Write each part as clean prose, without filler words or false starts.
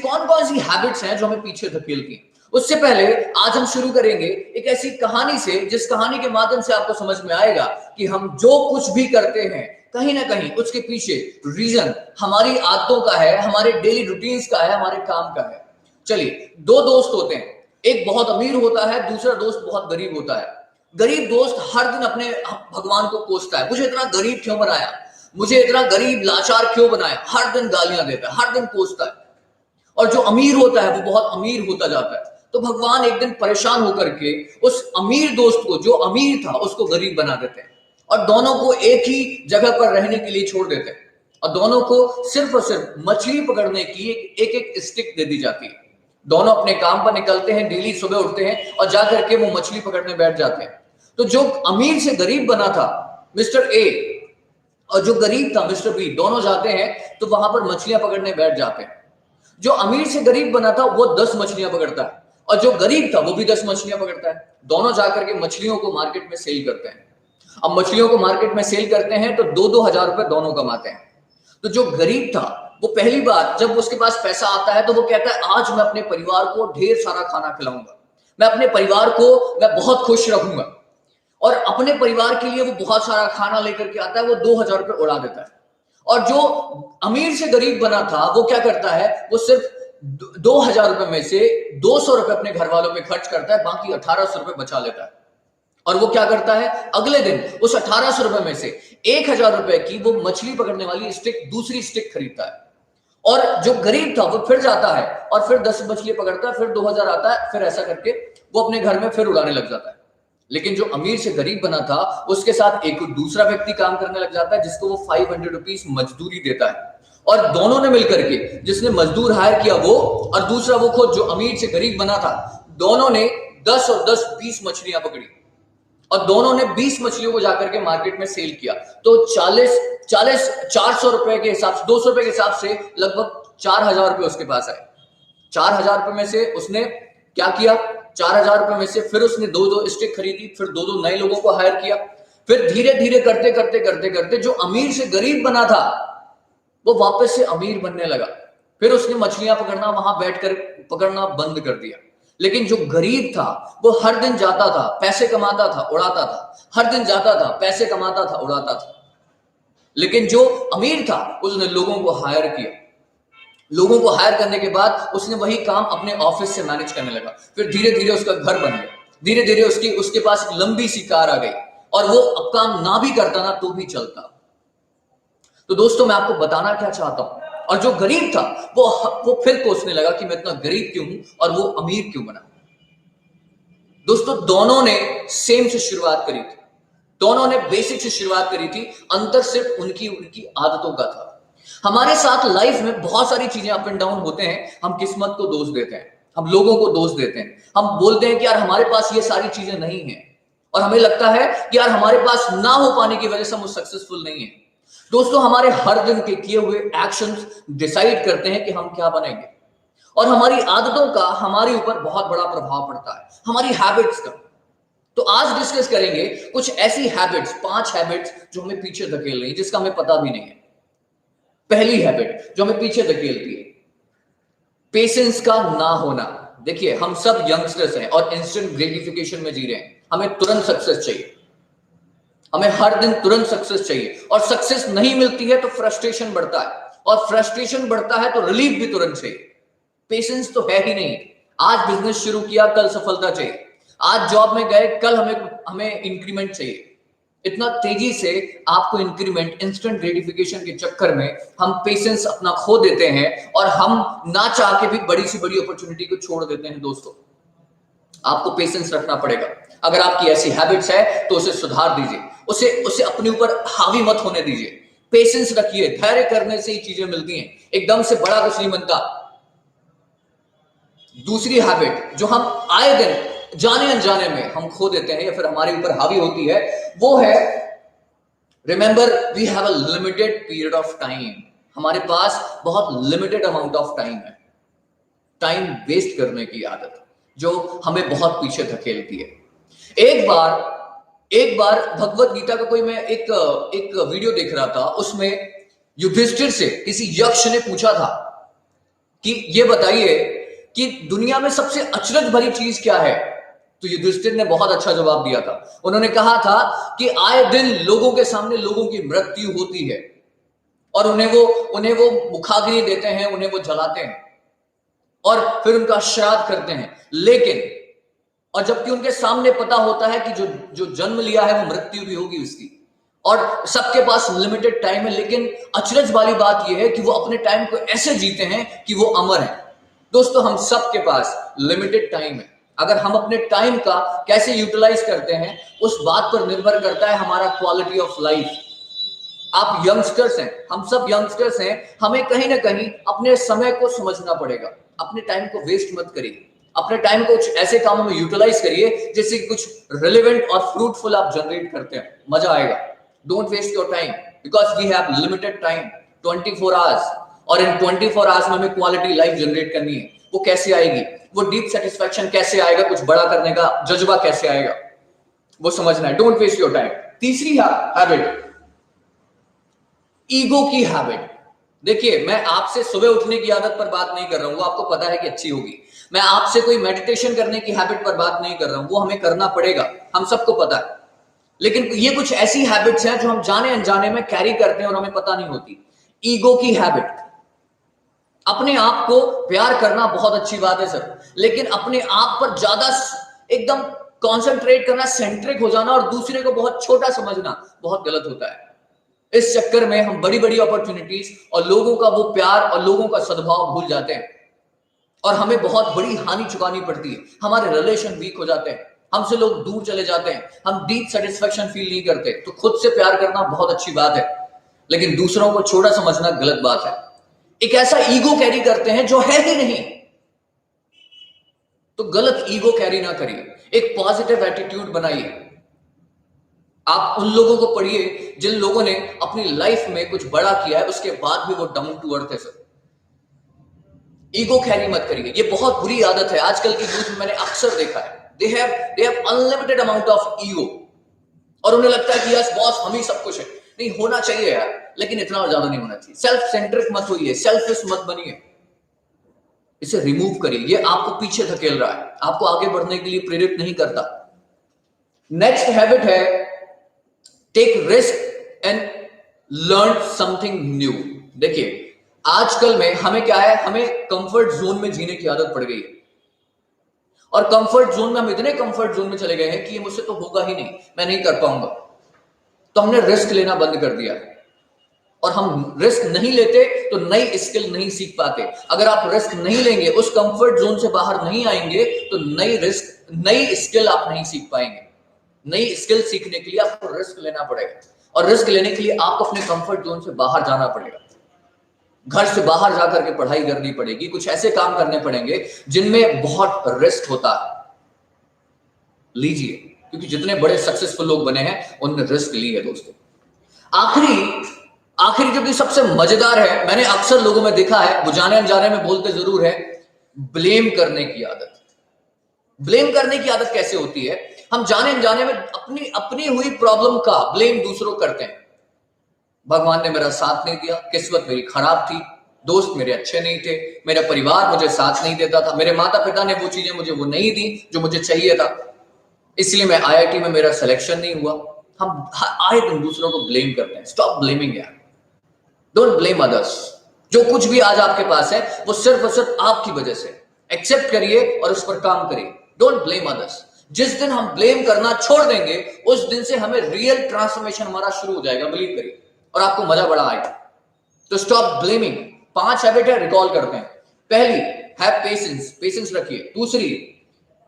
कौन कौन सी हैबिट्स हैं जो हमें पीछे धकेलती हैं। उससे पहले आज हम शुरू करेंगे एक ऐसी कहानी से, जिस कहानी के माध्यम से आपको समझ में आएगा कि हम जो कुछ भी करते हैं कहीं ना कहीं उसके पीछे रीजन हमारी आदतों का है, हमारे डेली रूटीन्स का है, हमारे काम का है। चलिए, दो दोस्त होते हैं, एक बहुत अमीर होता है, दूसरा दोस्त बहुत गरीब होता है। गरीब दोस्त हर दिन अपने भगवान को कोसता है, मुझे इतना गरीब क्यों बनाया, मुझे इतना गरीब लाचार क्यों बनाया, हर दिन गालियां देता है, हर दिन कोसता है। और जो अमीर होता है वो बहुत अमीर होता जाता है। तो भगवान एक दिन परेशान होकर के उस अमीर दोस्त को, जो अमीर था, उसको गरीब बना देते हैं और दोनों को एक ही जगह पर रहने के लिए छोड़ देते हैं और दोनों को सिर्फ और सिर्फ मछली पकड़ने की एक एक स्टिक दे दी जाती है। दोनों अपने काम पर निकलते हैं, डेली सुबह उठते हैं और जाकर के वो मछली पकड़ने बैठ जाते हैं। तो जो अमीर से गरीब बना था मिस्टर ए, और जो गरीब था मिस्टर बी, दोनों जाते हैं तो वहां पर मछलियां पकड़ने बैठ जाते हैं। जो अमीर से गरीब बना था वो 10 मछलियां पकड़ता है और जो गरीब था वो भी 10 मछलियां पकड़ता है। दोनों जाकर के मछलियों को मार्केट में सेल करते हैं। अब मछलियों को मार्केट में सेल करते हैं तो 2-2 हजार रुपए दोनों कमाते हैं। तो जो गरीब था वो पहली बार जब उसके पास पैसा आता है तो वो कहता है आज मैं अपने परिवार को ढेर सारा खाना खिलाऊंगा, मैं अपने परिवार को मैं बहुत खुश रखूंगा। और अपने परिवार के लिए वो बहुत सारा खाना लेकर के आता है, वो 2 हजार रुपए उड़ा देता है। और जो अमीर से गरीब बना था वो क्या करता है, वो सिर्फ 2 हजार रुपए में से 200 रुपए अपने घर वालों पे खर्च करता है, बाकी 1800 रुपए बचा लेता है। और वो क्या करता है, अगले दिन उस 1800 रुपए में से 1000 रुपए की वो मछली पकड़ने वाली स्टिक, दूसरी स्टिक खरीदता है। और जो गरीब था वो फिर जाता है और फिर 10 मछली पकड़ता है, फिर 2000 आता है, फिर ऐसा करके वो अपने घर में फिर उड़ाने लग जाता है। लेकिन जो अमीर से गरीब बना था उसके साथ एक दूसरा व्यक्ति काम करने लग जाता है, जिसको वो 500 रुपीज मजदूरी देता है। और दोनों ने मिलकर के, जिसने मजदूर हायर किया वो और दूसरा वो खुद जो अमीर से गरीब बना था, दोनों ने 10 और 10 20 मछलियां पकड़ी और दोनों ने 20 मछलियों को जाकर के मार्केट में सेल किया। तो 400 रुपए के हिसाब से, 200 रुपए के हिसाब से लगभग 4000 रुपए उसके पास आए। 4000 रुपए में से उसने क्या किया, 4000 रुपए में से फिर उसने 2-2 स्टिक खरीदी, फिर 2-2 नए लोगों को हायर किया। फिर धीरे धीरे करते करते करते करते जो अमीर से गरीब बना था वो वापस से अमीर बनने लगा। फिर उसने मछलियां पकड़ना वहां बैठकर पकड़ना बंद कर दिया। लेकिन जो गरीब था वो हर दिन जाता था, पैसे कमाता था, उड़ाता था, हर दिन जाता था, पैसे कमाता था, उड़ाता था। लेकिन जो अमीर था उसने लोगों को हायर किया। लोगों को हायर करने के बाद उसने वही काम अपने ऑफिस से मैनेज करने लगा। फिर धीरे धीरे उसका घर बन गया, धीरे धीरे उसके पास एक लंबी सी कार आ गई और वो अब काम ना भी करता ना तो भी चलता। तो दोस्तों, मैं आपको बताना क्या चाहता हूं, और जो गरीब था वो फिर कोसने लगा कि मैं इतना गरीब क्यों हूं और वो अमीर क्यों बना। दोस्तों, दोनों ने सेम से शुरुआत करी थी, दोनों ने बेसिक से शुरुआत करी थी, अंतर सिर्फ उनकी आदतों का था। हमारे साथ लाइफ में बहुत सारी चीजें अप एंड डाउन होते हैं, हम किस्मत को दोष देते हैं, हम लोगों को दोष देते हैं, हम बोलते हैं कि यार हमारे पास ये सारी चीजें नहीं है, और हमें लगता है कि यार हमारे पास ना हो पाने की वजह से हम सक्सेसफुल नहीं है। दोस्तों, हमारे हर दिन के किए हुए एक्शंस डिसाइड करते हैं कि हम क्या बनेंगे, और हमारी आदतों का हमारे ऊपर बहुत बड़ा प्रभाव पड़ता है, हमारी हैबिट्स का। तो आज डिस्कस करेंगे कुछ ऐसी हैबिट्स, 5 हैबिट्स जो हमें पीछे धकेल रही है, जिसका हमें पता भी नहीं है। पहली हैबिट जो हमें पीछे धकेलती है, पेशेंस का ना होना। देखिए, हम सब यंगस्टर्स हैं और इंस्टेंट ग्रेटिफिकेशन में जी रहे हैं। हमें तुरंत सक्सेस चाहिए, हमें हर दिन तुरंत सक्सेस चाहिए, और सक्सेस नहीं मिलती है तो फ्रस्ट्रेशन बढ़ता है, और फ्रस्ट्रेशन बढ़ता है तो रिलीफ भी तुरंत चाहिए। पेशेंस तो है ही नहीं। आज बिजनेस शुरू किया, कल सफलता चाहिए। आज जॉब में गए, कल हमें इंक्रीमेंट चाहिए। इतना तेजी से आपको इंक्रीमेंट, इंस्टेंट ग्रेटिफिकेशन के चक्कर में हम पेशेंस अपना खो देते हैं और हम ना चाह के भी बड़ी से बड़ी अपॉर्चुनिटी को छोड़ देते हैं। दोस्तों, आपको पेशेंस रखना पड़ेगा। अगर आपकी ऐसी हैबिट्स है तो उसे सुधार दीजिए, उसे अपने ऊपर हावी मत होने दीजिए। पेशेंस रखिए, धैर्य करने से ही चीजें मिलती हैं, एकदम से बड़ा कुछ नहीं बनता। दूसरी हैबिट जो हम आए दिन जाने अनजाने में हम खो देते हैं या फिर हमारे ऊपर हावी होती है, वो है remember we have a limited period of time. हमारे पास बहुत लिमिटेड अमाउंट ऑफ टाइम है। टाइम वेस्ट करने की आदत जो हमें बहुत पीछे धकेलती है। एक बार भगवत गीता का कोई, मैं एक वीडियो देख रहा था, उसमें युधिष्ठिर से किसी यक्ष ने पूछा था कि ये बताइए कि दुनिया में सबसे अचरज भरी चीज क्या है? तो युधिष्ठिर ने बहुत अच्छा जवाब दिया था। उन्होंने कहा था कि आए दिन लोगों के सामने लोगों की मृत्यु होती है और उन्हें वो मुखाग्नि देते हैं, उन्हें वो जलाते हैं और फिर उनका श्राद्ध करते हैं। लेकिन और जबकि उनके सामने पता होता है कि जो जो जन्म लिया है वो मृत्यु भी होगी उसकी, और सबके पास लिमिटेड टाइम है। लेकिन अचरज वाली बात यह है कि वो अपने टाइम को ऐसे जीते हैं कि वो अमर है। दोस्तों, हम सबके पास लिमिटेड टाइम है। अगर हम अपने टाइम का कैसे यूटिलाइज करते हैं उस बात पर निर्भर करता है हमारा क्वालिटी ऑफ लाइफ। आप यंगस्टर्स हैं, हम सब यंगस्टर्स हैं, हमें कहीं ना कहीं अपने समय को समझना पड़ेगा। अपने टाइम को वेस्ट मत करिए, अपने टाइम को कुछ ऐसे कामों में यूटिलाइज करिए जिससे कुछ रिलेवेंट और फ्रूटफुल आप जनरेट करते हैं, मजा आएगा। Don't waste your time because we have limited time, 24 hours, और इन 24 आवर्स में हमें क्वालिटी लाइफ जनरेट करनी है। वो कैसे आएगी, वो डीप सेटिस्फैक्शन कैसे आएगा, कुछ बड़ा करने का जज्बा कैसे आएगा, वो समझना है। Don't waste your time. तीसरी हैबिट, ईगो की हैबिट। देखिए, मैं आपसे सुबह उठने की आदत पर बात नहीं कर रहा हूं, वो आपको पता है कि अच्छी होगी। मैं आपसे कोई मेडिटेशन करने की हैबिट पर बात नहीं कर रहा हूं, वो हमें करना पड़ेगा, हम सबको पता है। लेकिन ये कुछ ऐसी हैबिट्स हैं जो हम जाने अनजाने में कैरी करते हैं और हमें पता नहीं होती। ईगो की हैबिट। अपने आप को प्यार करना बहुत अच्छी बात है सर, लेकिन अपने आप पर ज्यादा एकदम कॉन्सेंट्रेट करना, सेंट्रिक हो जाना और दूसरे को बहुत छोटा समझना बहुत गलत होता है। इस चक्कर में हम बड़ी बड़ी अपॉर्चुनिटीज और लोगों का वो प्यार और लोगों का सद्भाव भूल जाते हैं और हमें बहुत बड़ी हानि चुकानी पड़ती है। हमारे रिलेशन वीक हो जाते हैं, हमसे लोग दूर चले जाते हैं, हम डीप सेटिस्फेक्शन फील नहीं करते। तो खुद से प्यार करना बहुत अच्छी बात है, लेकिन दूसरों को छोटा समझना गलत बात है। एक ऐसा ईगो कैरी करते हैं जो है ही नहीं, तो गलत ईगो कैरी ना करिए, एक पॉजिटिव एटीट्यूड बनाइए। आप उन लोगों को पढ़िए जिन लोगों ने अपनी लाइफ में कुछ बड़ा किया है, उसके बाद भी वो डाउन टू अर्थ है सर। ईगो कैरी मत करिए, ये बहुत बुरी आदत है आजकल की यूथ में, मैंने अक्सर देखा है। They have unlimited amount of ego और उन्हें लगता है कि यस बॉस हम ही सब कुछ है। नहीं, होना चाहिए यार, लेकिन इतना ज्यादा नहीं होना चाहिए। सेल्फ सेंट्रिक मत होइए, सेल्फिश मत बनिए, इसे रिमूव करिए। ये आपको पीछे धकेल रहा है, आपको आगे बढ़ने के लिए प्रेरित नहीं करता। नेक्स्ट हैबिट है take risk and learn something new. देखिए, आजकल में हमें क्या है, हमें कंफर्ट जोन में जीने की आदत पड़ गई है और कंफर्ट जोन में हम इतने कंफर्ट जोन में चले गए हैं कि ये मुझसे तो होगा ही नहीं, मैं नहीं कर पाऊंगा। तो हमने रिस्क लेना बंद कर दिया और हम रिस्क नहीं लेते तो नई स्किल नहीं सीख पाते। अगर आप रिस्क नहीं लेंगे, उस कंफर्ट जोन से बाहर नहीं आएंगे, तो नई स्किल आप नहीं सीख पाएंगे। नई स्किल सीखने के लिए आपको रिस्क लेना पड़ेगा और रिस्क लेने के लिए आपको अपने कंफर्ट जोन से बाहर जाना पड़ेगा। घर से बाहर जाकर के पढ़ाई करनी पड़ेगी, कुछ ऐसे काम करने पड़ेंगे जिनमें बहुत रिस्क होता है। लीजिए, क्योंकि जितने बड़े सक्सेसफुल लोग बने हैं उनने रिस्क ली है दोस्तों। आखिरी जो कि सबसे मजेदार है, मैंने अक्सर लोगों में देखा है, वो जाने अनजाने में बोलते जरूर है, ब्लेम करने की आदत। ब्लेम करने की आदत कैसे होती है? हम जाने अनजाने में अपनी हुई प्रॉब्लम का ब्लेम दूसरों करते हैं। भगवान ने मेरा साथ नहीं दिया, किस्मत मेरी खराब थी, दोस्त मेरे अच्छे नहीं थे, मेरा परिवार मुझे साथ नहीं देता था, मेरे माता पिता ने वो चीजें मुझे वो नहीं दी जो मुझे चाहिए था, इसलिए मैं आईआईटी में मेरा सिलेक्शन नहीं हुआ। हम आए दिन दूसरों को ब्लेम करते हैं। स्टॉप ब्लेमिंग यार, डोंट ब्लेम अदर्स। जो कुछ भी आज आपके पास है वो सिर्फ और सिर्फ आपकी वजह से। एक्सेप्ट करिए और उस पर काम करिए। Don't blame others. जिस दिन हम ब्लेम करना छोड़ देंगे, उस दिन से हमें रियल ट्रांसफॉर्मेशन हमारा शुरू हो जाएगा, बिलीव करिए, और आपको मजा बड़ा आएगा। तो स्टॉप ब्लेमिंग। 5 हैबिट है, रिकॉल करते हैं। पहली, हैव पेशेंस, पेशेंस रखिए। दूसरी,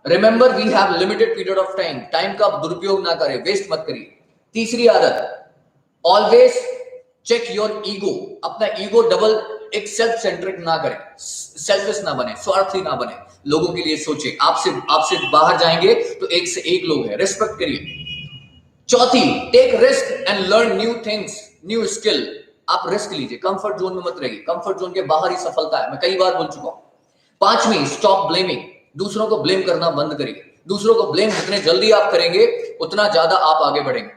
remember we have limited period of time, time का दुरुपयोग ना करें, वेस्ट मत करिए। तीसरी आदत, ऑलवेज चेक योर ईगो, अपना ईगो डबल, एक सेल्फ सेंट्रिक ना करें, सेल्फिश ना बने, स्वार्थी ना बने, लोगों के लिए सोचे। आपसे बाहर जाएंगे तो एक से एक लोग हैं, रिस्पेक्ट करिए। चौथी, take risk and learn new things, new skill. आप रिस्क लीजिए, कंफर्ट जोन में मत रहिए, कंफर्ट जोन के बाहर ही सफलता है, मैं कई बार बोल चुका हूं। पांचवी, स्टॉप ब्लेमिंग, दूसरों को ब्लेम करना बंद करिए। दूसरों को ब्लेम जितने जल्दी आप करेंगे उतना ज्यादा आप आगे बढ़ेंगे,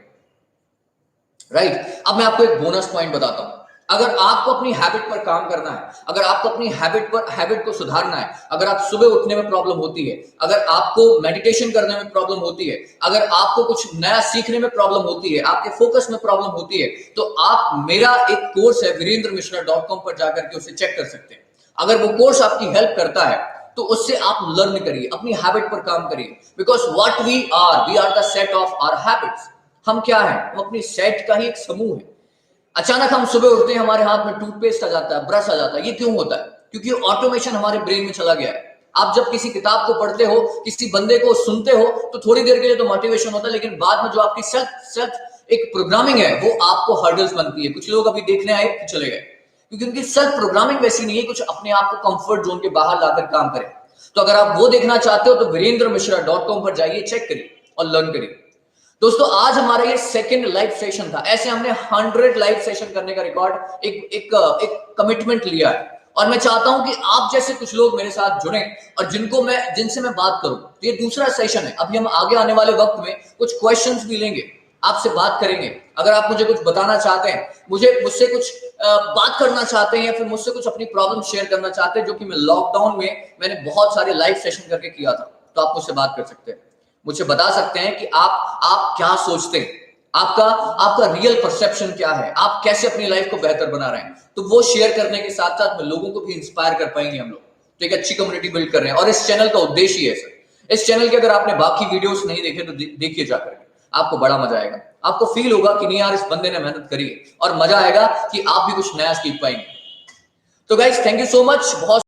राइट? अब मैं आपको एक बोनस पॉइंट बताता हूं। अगर आपको अपनी हैबिट पर काम करना है, अगर आपको अपनी हैबिट को सुधारना है, अगर आप सुबह उठने में प्रॉब्लम होती है, अगर आपको मेडिटेशन करने में प्रॉब्लम होती है, अगर आपको कुछ नया सीखने में प्रॉब्लम होती है, आपके फोकस में प्रॉब्लम होती है, तो आप मेरा एक कोर्स है virendramishra.com पर जाकर के उसे चेक कर सकते हैं। अगर वो कोर्स आपकी हेल्प करता है तो उससे आप लर्न करिए, अपनी हैबिट पर काम करिए, because what we are the set of our habits. हम क्या है? हम अपनी सेट का ही एक समूह है। अचानक हम सुबह उठते हैं, हमारे हाथ में टूथपेस्ट आ जाता है, ब्रश आ जाता है। ये क्यों होता है? क्योंकि ऑटोमेशन हमारे ब्रेन में चला गया है। आप जब किसी किताब को पढ़ते हो, किसी बंदे को सुनते हो, तो थोड़ी देर के लिए तो मोटिवेशन होता है, लेकिन बाद में जो आपकी सेल्फ एक प्रोग्रामिंग है, वो आपको हर्डल्स बनती है। कुछ लोग अभी देखने आए फिर चले गए, क्योंकि उनकी सेल्फ प्रोग्रामिंग वैसी नहीं है कुछ अपने आप को कंफर्ट जोन के बाहर लाकर काम करें। तो अगर आप वो देखना चाहते हो तो virendramishra.com पर जाइए, चेक करिए और लर्न करिए। दोस्तों, आज हमारा ये सेकंड लाइव सेशन था। ऐसे हमने 100 लाइव सेशन करने का रिकॉर्ड एक कमिटमेंट लिया है, और मैं चाहता हूं कि आप जैसे कुछ लोग मेरे साथ जुड़े और जिनसे मैं बात करूं। ये दूसरा सेशन है। अभी हम आगे आने वाले वक्त में कुछ क्वेश्चंस भी लेंगे, आपसे बात करेंगे। अगर आप मुझे कुछ बताना चाहते हैं, मुझसे कुछ बात करना चाहते हैं, या फिर मुझसे कुछ अपनी प्रॉब्लम शेयर करना चाहते हैं, जो कि मैं लॉकडाउन में मैंने बहुत सारे लाइव सेशन करके किया था, तो आप मुझसे बात कर सकते हैं। मुझे बता सकते हैं कि आप क्या सोचते हैं, आपका रियल परसेप्शन क्या है, आप कैसे अपनी लाइफ को बेहतर बना रहे हैं। तो वो शेयर करने के साथ साथ में लोगों को भी इंस्पायर कर पाएंगे हम लोग। तो एक अच्छी कम्युनिटी बिल्ड कर रहे हैं, और इस चैनल का उद्देश्य ही है सर। इस चैनल के अगर आपने बाकी वीडियोस नहीं देखे तो देखिए जाकर, आपको बड़ा मजा आएगा। आपको फील होगा कि नहीं यार, इस बंदे ने मेहनत करी है, और मजा आएगा कि आप भी कुछ नया सीख पाएंगे। तो guys, thank you so much. बहुत